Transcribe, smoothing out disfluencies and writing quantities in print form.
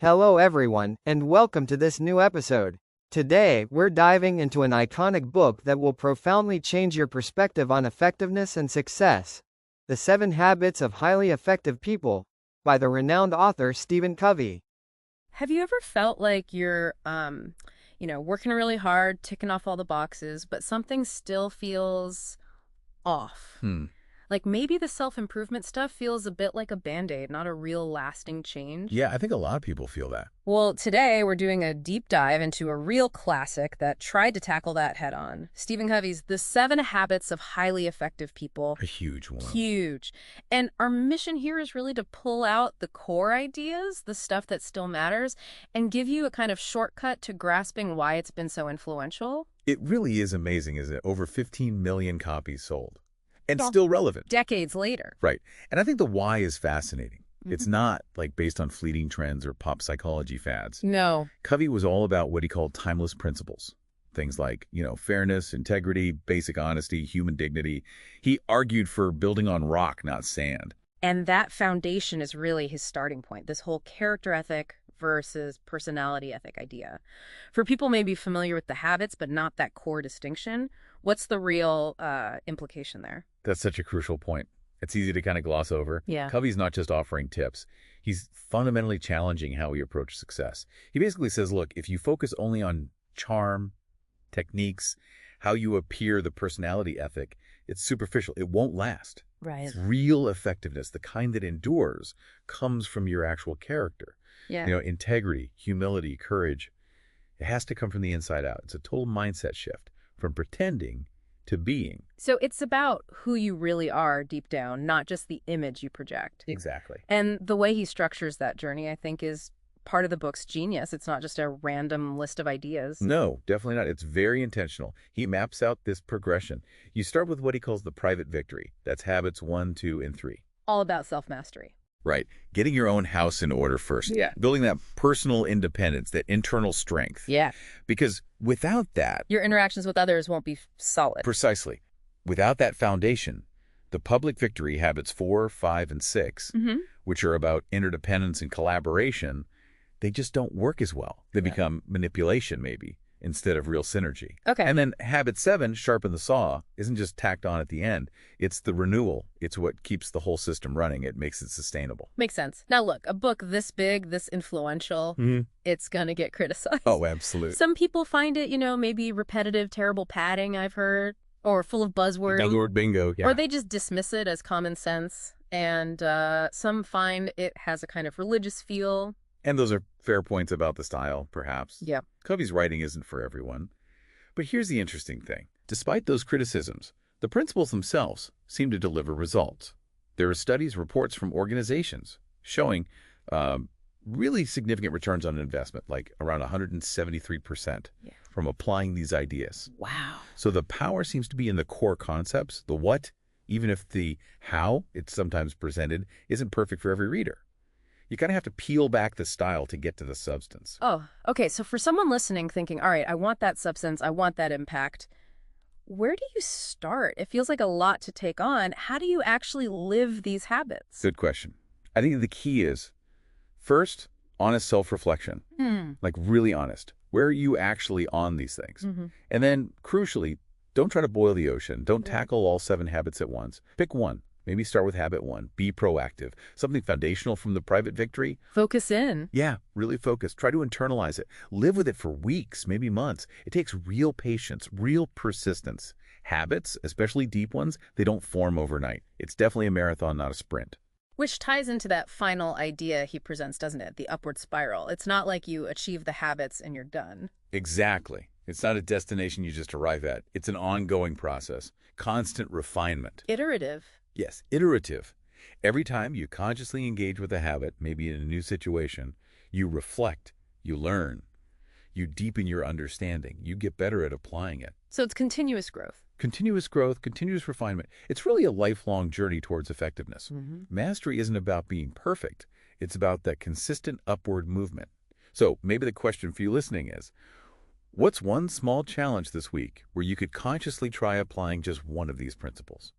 Hello everyone, and welcome to this new episode. Today, we're diving into an iconic book that will profoundly change your perspective on effectiveness and success. The 7 Habits of Highly Effective People, by the renowned author Stephen Covey. Have you ever felt like you're, working really hard, ticking off all the boxes, but something still feels off? Like maybe the self-improvement stuff feels a bit like a Band-Aid, not a real lasting change? Yeah, I think a lot of people feel that. Well, today we're doing a deep dive into a real classic that tried to tackle that head on. Stephen Covey's The 7 Habits of Highly Effective People. A huge one. Huge. And our mission here is really to pull out the core ideas, the stuff that still matters, and give you a kind of shortcut to grasping why it's been so influential. It really is amazing, isn't it? Over 15 million copies sold. And still relevant. Decades later. Right. And I think the why is fascinating. It's not like based on fleeting trends or pop psychology fads. No. Covey was all about what he called timeless principles. Things like, fairness, integrity, basic honesty, human dignity. He argued for building on rock, not sand. And that foundation is really his starting point, this whole character ethic versus personality ethic idea. For people maybe familiar with the habits, but not that core distinction, what's the real implication there? That's such a crucial point. It's easy to kind of gloss over. Yeah. Covey's not just offering tips. He's fundamentally challenging how we approach success. He basically says, look, if you focus only on charm, techniques, how you appear, the personality ethic, it's superficial. It won't last. Right. Real effectiveness, the kind that endures, comes from your actual character. Yeah. Integrity, humility, courage. It has to come from the inside out. It's a total mindset shift from pretending to being. So it's about who you really are deep down, not just the image you project. Exactly. And the way he structures that journey, I think, is part of the book's genius. It's not just a random list of ideas. No, definitely not. It's very intentional. He maps out this progression. You start with what he calls the private victory. That's habits 1, 2, and 3. All about self-mastery. Right. Getting your own house in order first. Yeah. Building that personal independence, that internal strength. Yeah. Because without that... your interactions with others won't be solid. Precisely. Without that foundation, the public victory habits 4, 5, and 6, which are about interdependence and collaboration, they just don't work as well. They become manipulation, maybe, instead of real synergy. Okay. And then habit 7, sharpen the saw, isn't just tacked on at the end. It's the renewal. It's what keeps the whole system running. It makes it sustainable. Makes sense. Now, look, a book this big, this influential, it's going to get criticized. Oh, absolutely. Some people find it, maybe repetitive, terrible padding, I've heard, or full of buzzwords. Buzzword bingo, yeah. Or they just dismiss it as common sense. And some find it has a kind of religious feel. And those are fair points about the style, perhaps. Yeah. Covey's writing isn't for everyone. But here's the interesting thing. Despite those criticisms, the principles themselves seem to deliver results. There are studies, reports from organizations showing really significant returns on investment, like around 173% from applying these ideas. Wow. So the power seems to be in the core concepts, the what, even if the how it's sometimes presented isn't perfect for every reader. You kind of have to peel back the style to get to the substance. Oh, okay. So for someone listening thinking, all right, I want that substance, I want that impact, where do you start? It feels like a lot to take on. How do you actually live these habits? Good question. I think the key is, first, honest self-reflection. Like really honest. Where are you actually on these things? And then, crucially, don't try to boil the ocean. Don't tackle all 7 habits at once. Pick one. Maybe start with habit 1. Be proactive. Something foundational from the private victory. Focus in. Yeah, really focus. Try to internalize it. Live with it for weeks, maybe months. It takes real patience, real persistence. Habits, especially deep ones, they don't form overnight. It's definitely a marathon, not a sprint. Which ties into that final idea he presents, doesn't it? The upward spiral. It's not like you achieve the habits and you're done. Exactly. It's not a destination you just arrive at. It's an ongoing process. Constant refinement. Iterative. Yes, iterative. Every time you consciously engage with a habit, maybe in a new situation, you reflect, you learn, you deepen your understanding, you get better at applying it. So it's continuous growth. Continuous growth, continuous refinement. It's really a lifelong journey towards effectiveness. Mastery isn't about being perfect. It's about that consistent upward movement. So maybe the question for you listening is, what's one small challenge this week where you could consciously try applying just one of these principles?